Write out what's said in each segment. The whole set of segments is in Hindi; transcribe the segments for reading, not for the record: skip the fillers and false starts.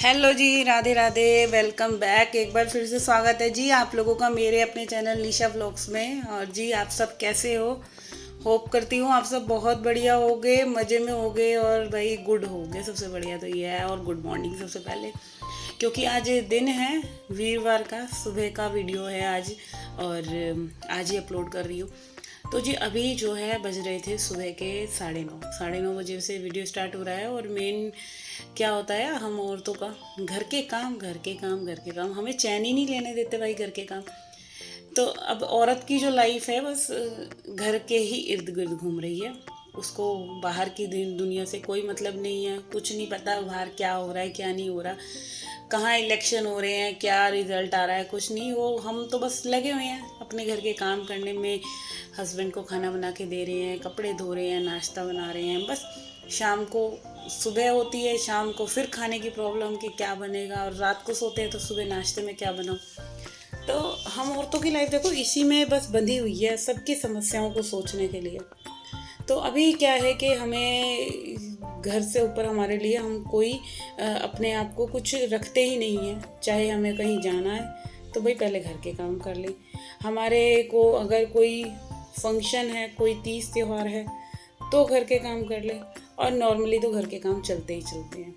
हेलो जी, राधे राधे। Welcome back. एक बार फिर से स्वागत है जी आप लोगों का मेरे अपने चैनल निशा व्लॉग्स में। और जी आप सब कैसे हो? होप करती हूँ आप सब बहुत बढ़िया होगे, मज़े में होगे और भाई गुड होगे। सबसे बढ़िया तो ये है। और गुड मॉर्निंग सबसे पहले, क्योंकि आज दिन है वीरवार का, सुबह का वीडियो है आज। और आज ही अपलोड कर रही हूँ। तो जी अभी जो है बज रहे थे सुबह के 9:30 बजे से वीडियो स्टार्ट हो रहा है। और मेन क्या होता है, हम औरतों का घर के काम घर के काम घर के काम हमें चैन ही नहीं लेने देते भाई, घर के काम। तो अब औरत की जो लाइफ है बस घर के ही इर्द गिर्द घूम रही है। उसको बाहर की दुनिया से कोई मतलब नहीं है। कुछ नहीं पता बाहर क्या हो रहा है क्या नहीं हो रहा, कहाँ इलेक्शन हो रहे हैं, क्या रिजल्ट आ रहा है, कुछ नहीं। वो हम तो बस लगे हुए हैं अपने घर के काम करने में। हस्बैंड को खाना बना के दे रहे हैं, कपड़े धो रहे हैं, नाश्ता बना रहे हैं। बस शाम को सुबह होती है, शाम को फिर खाने की प्रॉब्लम कि क्या बनेगा। और रात को सोते हैं तो सुबह नाश्ते में क्या बनाऊँ। तो हम औरतों की लाइफ देखो इसी में बस बंधी हुई है, सबकी समस्याओं को सोचने के लिए। तो अभी क्या है कि हमें घर से ऊपर हमारे लिए हम कोई अपने आप को कुछ रखते ही नहीं है। चाहे हमें कहीं जाना है तो भाई पहले घर के काम कर लें। हमारे को अगर कोई फंक्शन है, कोई तीज त्यौहार है तो घर के काम कर लें। और नॉर्मली तो घर के काम चलते ही चलते हैं।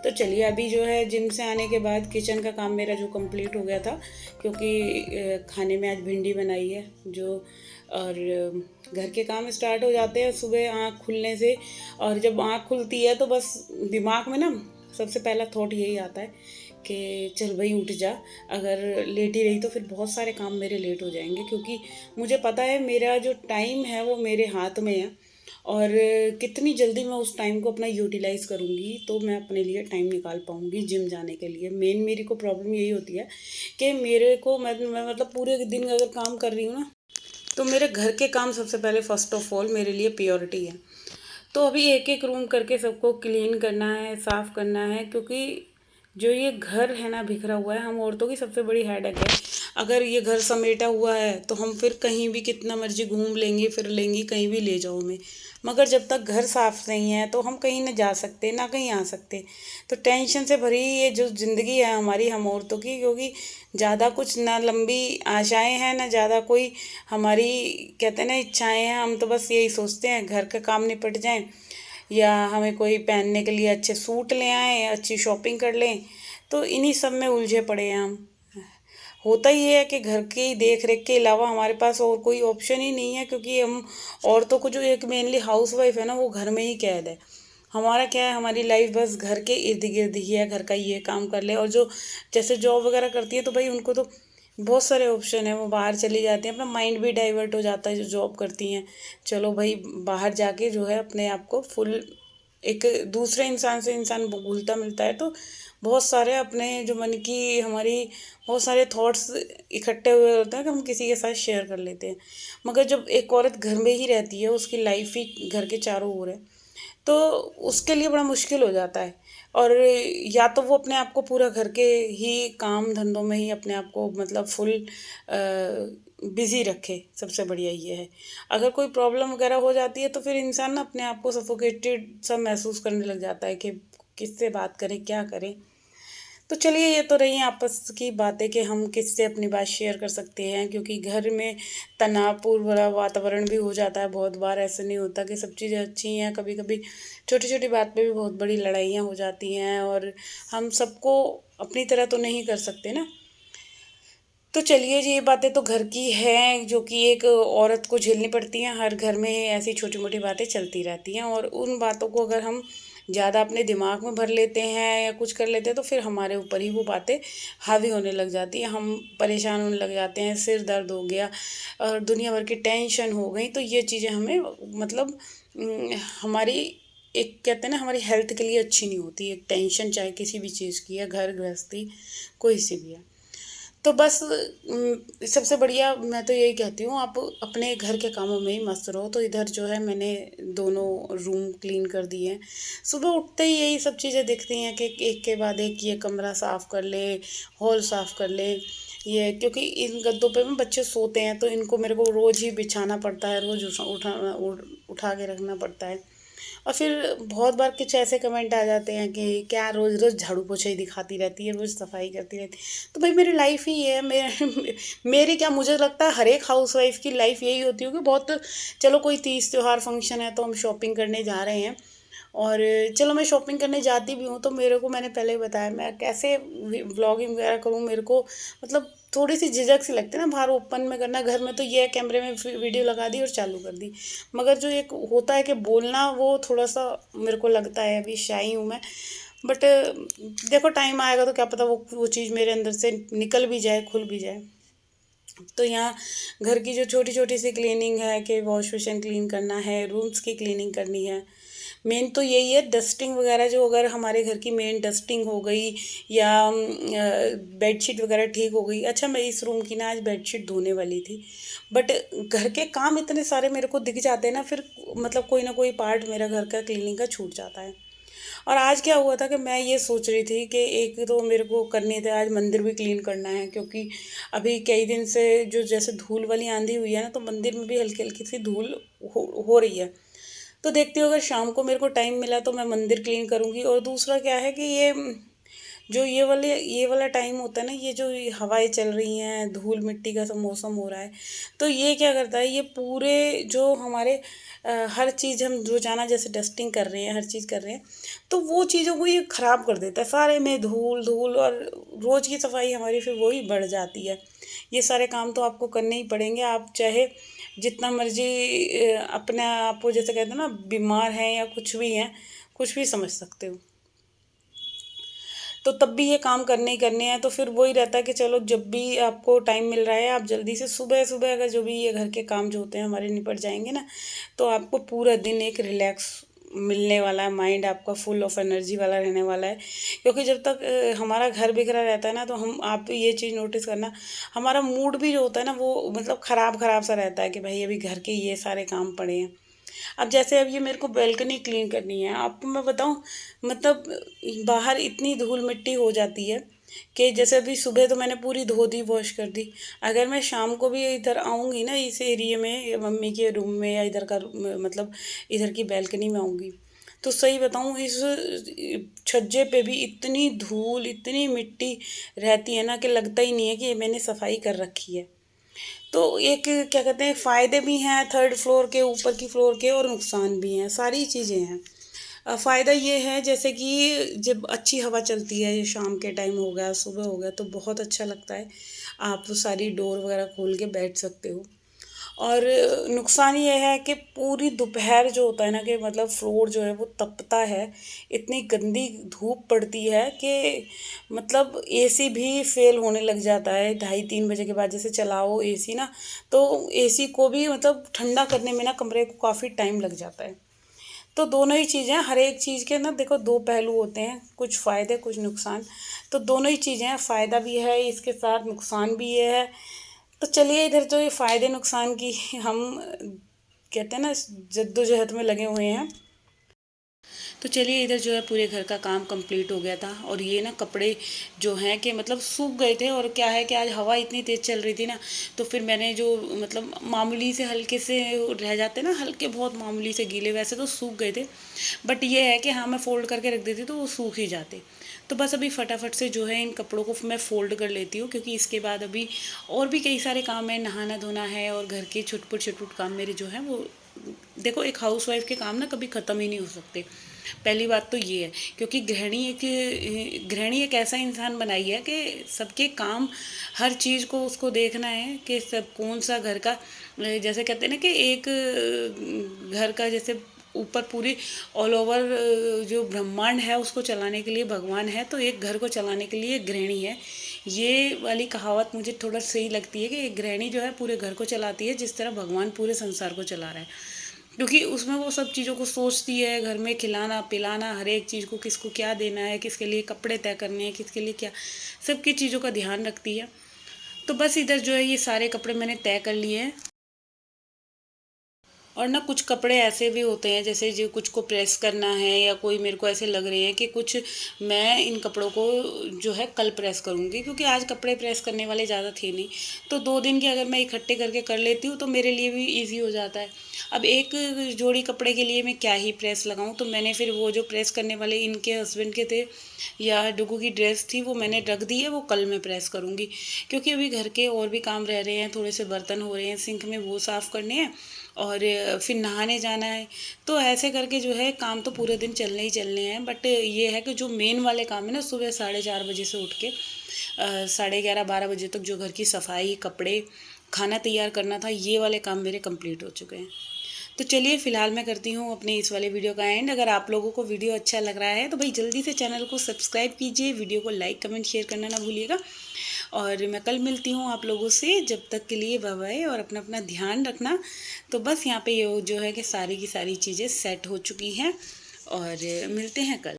तो चलिए अभी जो है जिम से आने के बाद किचन का काम मेरा जो कंप्लीट हो गया था, क्योंकि खाने में आज भिंडी बनाई है जो। और घर के काम स्टार्ट हो जाते हैं सुबह आँख खुलने से। और जब आँख खुलती है तो बस दिमाग में ना सबसे पहला थॉट यही आता है कि चल भाई उठ जा। अगर लेटी रही तो फिर बहुत सारे काम मेरे लेट हो जाएंगे, क्योंकि मुझे पता है मेरा जो टाइम है वो मेरे हाथ में है। और कितनी जल्दी मैं उस टाइम को अपना यूटिलाइज़ करूँगी तो मैं अपने लिए टाइम निकाल पाऊँगी जिम जाने के लिए। मेन मेरी को प्रॉब्लम यही होती है कि मेरे को मैं मतलब पूरे दिन अगर काम कर रही हूँ ना, तो मेरे घर के काम सबसे पहले फ़र्स्ट ऑफ ऑल मेरे लिए प्योरिटी है। तो अभी एक एक रूम करके सबको क्लीन करना है, साफ़ करना है, क्योंकि जो ये घर है ना बिखरा हुआ है, हम औरतों की सबसे बड़ी हेडेक है। अगर ये घर समेटा हुआ है तो हम फिर कहीं भी कितना मर्जी घूम लेंगे फिर लेंगे, कहीं भी ले जाओ हमें। मगर जब तक घर साफ नहीं है तो हम कहीं ना जा सकते ना कहीं आ सकते। तो टेंशन से भरी ये जो ज़िंदगी है हमारी हम औरतों की, क्योंकि ज़्यादा कुछ ना लंबी आशाएं हैं ना ज़्यादा कोई हमारी कहते हैं ना इच्छाएं हैं। हम तो बस यही सोचते हैं घर का काम निपट जाए, या हमें कोई पहनने के लिए अच्छे सूट ले आएँ, अच्छी शॉपिंग कर लें। तो इन्हीं सब में उलझे पड़े हैं हम। होता ही है कि घर की देख रेख के अलावा हमारे पास और कोई ऑप्शन ही नहीं है, क्योंकि हम औरतों को जो एक मेनली हाउस वाइफ है ना वो घर में ही कैद है। हमारा क्या है, हमारी लाइफ बस घर के इर्द गिर्द ही है, घर का ये काम कर ले। और जो जैसे जॉब वगैरह करती है तो भाई उनको तो बहुत सारे ऑप्शन है, वो बाहर चली जाती हैं, अपना माइंड भी डाइवर्ट हो जाता है जो जॉब करती हैं। चलो भाई बाहर जाके जो है अपने आप को फुल एक दूसरे इंसान से इंसान घुलता मिलता है। तो बहुत सारे अपने जो मन की हमारी बहुत सारे थॉट्स इकट्ठे हुए होते हैं कि हम किसी के साथ शेयर कर लेते हैं। मगर जब एक औरत घर में ही रहती है, उसकी लाइफ ही घर के चारों ओर है, तो उसके लिए बड़ा मुश्किल हो जाता है। और या तो वो अपने आप को पूरा घर के ही काम धंधों में ही अपने आप को मतलब फुल बिज़ी रखे, सबसे बढ़िया ये है। अगर कोई प्रॉब्लम वगैरह हो जाती है तो फिर इंसान ना अपने आप को सफोकेटेड सा महसूस करने लग जाता है कि किससे बात करें क्या करें। तो चलिए ये तो रही आपस की बातें कि हम किससे अपनी बात शेयर कर सकते हैं, क्योंकि घर में तनावपूर्ण भरा वातावरण भी हो जाता है बहुत बार। ऐसा नहीं होता कि सब चीज़ें अच्छी हैं, कभी कभी छोटी छोटी बात पे भी बहुत बड़ी लड़ाइयाँ हो जाती हैं। और हम सबको अपनी तरह तो नहीं कर सकते ना। तो चलिए जी ये बातें तो घर की हैं जो कि एक औरत को झेलनी पड़ती हैं। हर घर में ऐसी छोटी मोटी बातें चलती रहती हैं, और उन बातों को अगर हम ज़्यादा अपने दिमाग में भर लेते हैं या कुछ कर लेते हैं तो फिर हमारे ऊपर ही वो बातें हावी होने लग जाती हैं। हम परेशान होने लग जाते हैं, सिर दर्द हो गया और दुनिया भर की टेंशन हो गई। तो ये चीज़ें हमें मतलब हमारी एक कहते हैं ना हमारी हेल्थ के लिए अच्छी नहीं होती। एक टेंशन चाहे किसी भी चीज़ की है, घर गृहस्थी कोई सी भी है। तो बस सबसे बढ़िया मैं तो यही कहती हूँ आप अपने घर के कामों में ही मस्त रहो। तो इधर जो है मैंने दोनों रूम क्लीन कर दिए हैं। सुबह उठते ही यही सब चीज़ें दिखती हैं कि एक के बाद एक ये कमरा साफ़ कर ले, हॉल साफ़ कर ले। ये क्योंकि इन गद्दों पे में बच्चे सोते हैं तो इनको मेरे को रोज़ ही बिछाना पड़ता है, रोज़ उठा के रखना पड़ता है। और फिर बहुत बार कुछ ऐसे कमेंट आ जाते हैं कि क्या रोज़ रोज़ झाड़ू पोछा ही दिखाती रहती है, रोज़ सफाई करती रहती है। तो भाई मेरी लाइफ ही ये है, मेरी क्या, मुझे लगता है हर एक हाउस वाइफ की लाइफ यही होती होगी। बहुत, चलो कोई तीज त्योहार फंक्शन है तो हम शॉपिंग करने जा रहे हैं, और चलो मैं शॉपिंग करने जाती भी हूँ तो मेरे को, मैंने पहले भी बताया, मैं कैसे व्लॉगिंग वगैरह करूँ, मेरे को मतलब थोड़ी सी झिझक सी लगती है ना बाहर ओपन में करना। घर में तो ये है, कैमरे में वीडियो लगा दी और चालू कर दी। मगर जो एक होता है कि बोलना, वो थोड़ा सा मेरे को लगता है, अभी शाई हूँ मैं। बट देखो टाइम आएगा तो क्या पता वो चीज़ मेरे अंदर से निकल भी जाए, खुल भी जाए। तो यहाँ घर की जो छोटी छोटी सी क्लीनिंग है, कि वॉश बेसिन क्लीन करना है, रूम्स की क्लीनिंग करनी है। मेन तो यही है, डस्टिंग वगैरह, जो अगर हमारे घर की मेन डस्टिंग हो गई, या बेडशीट वगैरह ठीक हो गई। अच्छा, मैं इस रूम की ना आज बेडशीट धोने वाली थी, बट घर के काम इतने सारे मेरे को दिख जाते हैं ना, फिर मतलब कोई ना कोई पार्ट मेरा घर का क्लीनिंग का छूट जाता है। और आज क्या हुआ था कि मैं ये सोच रही थी कि एक तो मेरे को करनी थे, आज मंदिर भी क्लीन करना है, क्योंकि अभी कई दिन से जो जैसे धूल वाली आंधी हुई है ना, तो मंदिर में भी हल्की हल्की सी धूल हो रही है। तो देखती हूँ, अगर शाम को मेरे को टाइम मिला तो मैं मंदिर क्लीन करूँगी। और दूसरा क्या है कि ये जो ये वाला टाइम होता है ना, ये जो ये हवाएं चल रही हैं, धूल मिट्टी का सब मौसम हो रहा है, तो ये क्या करता है, ये पूरे जो हमारे हर चीज़ हम रोजाना जैसे डस्टिंग कर रहे हैं, हर चीज़ कर रहे हैं, तो वो चीज़ों को ये ख़राब कर देता है, सारे में धूल धूल। और रोज़ की सफाई हमारी फिर वही बढ़ जाती है। ये सारे काम तो आपको करने ही पड़ेंगे, आप चाहे जितना मर्जी अपने आप को, जैसे कहते हैं ना, बीमार हैं या कुछ भी हैं, कुछ भी समझ सकते हो, तो तब भी ये काम करने ही करने हैं। तो फिर वही रहता है कि चलो, जब भी आपको टाइम मिल रहा है, आप जल्दी से सुबह सुबह अगर जो भी ये घर के काम जो होते हैं हमारे निपट जाएंगे ना, तो आपको पूरा दिन एक रिलैक्स मिलने वाला है, माइंड आपका फुल ऑफ एनर्जी वाला रहने वाला है। क्योंकि जब तक हमारा घर बिखरा रहता है ना, तो हम, आप ये चीज़ नोटिस करना, हमारा मूड भी जो होता है ना, वो मतलब ख़राब ख़राब सा रहता है कि भाई अभी घर के ये सारे काम पड़े हैं। अब जैसे अब ये मेरे को बालकनी क्लीन करनी है, आपको मैं बताऊं, मतलब बाहर इतनी धूल मिट्टी हो जाती है कि जैसे अभी सुबह तो मैंने पूरी धो दी, वॉश कर दी। अगर मैं शाम को भी इधर आऊँगी ना, इस एरिया में, या मम्मी के रूम में, या इधर का मतलब इधर की बालकनी में आऊँगी, तो सही बताऊँ, इस छज्जे पे भी इतनी धूल, इतनी मिट्टी रहती है ना, कि लगता ही नहीं है कि ये मैंने सफाई कर रखी है। तो एक, क्या कहते हैं, फ़ायदे भी हैं थर्ड फ्लोर के, ऊपर की फ्लोर के, और नुकसान भी हैं, सारी चीज़ें हैं। फ़ायदा ये है जैसे कि जब अच्छी हवा चलती है, ये शाम के टाइम हो गया, सुबह हो गया, तो बहुत अच्छा लगता है। आप सारी डोर वगैरह खोल के बैठ सकते हो। और नुकसान ये है कि पूरी दोपहर जो होता है ना, कि मतलब फ्लोर जो है वो तपता है, इतनी गंदी धूप पड़ती है कि मतलब एसी भी फेल होने लग जाता है 2:30-3 बजे के बाद। जैसे चलाओ एसी ना, तो एसी को भी मतलब ठंडा करने में ना कमरे को काफ़ी टाइम लग जाता है। तो दोनों ही चीज़ें, हर एक चीज़ के ना देखो दो पहलू होते हैं, कुछ फ़ायदे कुछ नुकसान। तो दोनों ही चीज़ें हैं, फ़ायदा भी है इसके साथ, नुकसान भी ये है। तो चलिए, इधर जो ये फ़ायदे नुकसान की हम कहते हैं ना, जद्दोजहद में लगे हुए हैं। तो चलिए, इधर जो है पूरे घर का काम कंप्लीट हो गया था, और ये ना कपड़े जो हैं कि मतलब सूख गए थे। और क्या है कि आज हवा इतनी तेज़ चल रही थी ना, तो फिर मैंने जो मतलब मामूली से हल्के से रह जाते ना, हल्के बहुत मामूली से गीले, वैसे तो सूख गए थे, बट ये है कि हाँ, मैं फ़ोल्ड करके रख देती तो वो सूख ही जाते। तो बस अभी फटाफट से जो है इन कपड़ों को मैं फ़ोल्ड कर लेती हूँ, क्योंकि इसके बाद अभी और भी कई सारे काम है, नहाना धोना है, और घर के छुटपुट छुटपुट काम मेरे जो हैं वो, देखो एक हाउसवाइफ के काम ना कभी ख़त्म ही नहीं हो सकते। पहली बात तो ये है, क्योंकि गृहिणी एक ऐसा इंसान बनाई है कि सबके काम, हर चीज़ को उसको देखना है कि सब कौन सा घर का, जैसे कहते हैं ना कि एक घर का जैसे ऊपर पूरी ऑल ओवर जो ब्रह्मांड है उसको चलाने के लिए भगवान है, तो एक घर को चलाने के लिए एक गृहिणी है। ये वाली कहावत मुझे थोड़ा सही लगती है कि एक गृहिणी जो है पूरे घर को चलाती है, जिस तरह भगवान पूरे संसार को चला रहा है। क्योंकि उसमें वो सब चीज़ों को सोचती है, घर में खिलाना पिलाना, हर एक चीज़ को किसको क्या देना है, किसके लिए कपड़े तय करने हैं, किसके लिए क्या, सबकी चीज़ों का ध्यान रखती है। तो बस इधर जो है ये सारे कपड़े मैंने तय कर लिए हैं, और ना कुछ कपड़े ऐसे भी होते हैं जैसे जो कुछ को प्रेस करना है, या कोई मेरे को ऐसे लग रहे हैं कि कुछ मैं इन कपड़ों को जो है कल प्रेस करूँगी, क्योंकि आज कपड़े प्रेस करने वाले ज़्यादा थे नहीं। तो 2 दिन के अगर मैं इकट्ठे करके कर लेती हूँ तो मेरे लिए भी ईज़ी हो जाता है। अब एक जोड़ी कपड़े के लिए मैं क्या ही प्रेस लगाऊँ, तो मैंने फिर वो जो प्रेस करने वाले इनके हस्बैंड के थे या डुगू की ड्रेस थी वो मैंने रख दी है, वो कल मैं प्रेस करूँगी। क्योंकि अभी घर के और भी काम रह रहे हैं, थोड़े से बर्तन हो रहे हैं सिंक में, वो साफ़ करने हैं और फिर नहाने जाना है। तो ऐसे करके जो है काम तो पूरे दिन चलने ही चलने हैं। बट ये है कि जो मेन वाले काम है ना, सुबह 4:30 बजे से उठ के 11:30-12 बजे तक जो घर की सफाई, कपड़े, खाना तैयार करना था, ये वाले काम मेरे कंप्लीट हो चुके हैं। तो चलिए फ़िलहाल मैं करती हूँ अपने इस वाले वीडियो का एंड। अगर आप लोगों को वीडियो अच्छा लग रहा है तो भाई जल्दी से चैनल को सब्सक्राइब कीजिए, वीडियो को लाइक कमेंट शेयर करना ना भूलिएगा। और मैं कल मिलती हूँ आप लोगों से, जब तक के लिए बाय बाय और अपना अपना ध्यान रखना। तो बस यहाँ पे ये जो है कि सारी की सारी चीज़ें सेट हो चुकी हैं और मिलते हैं कल।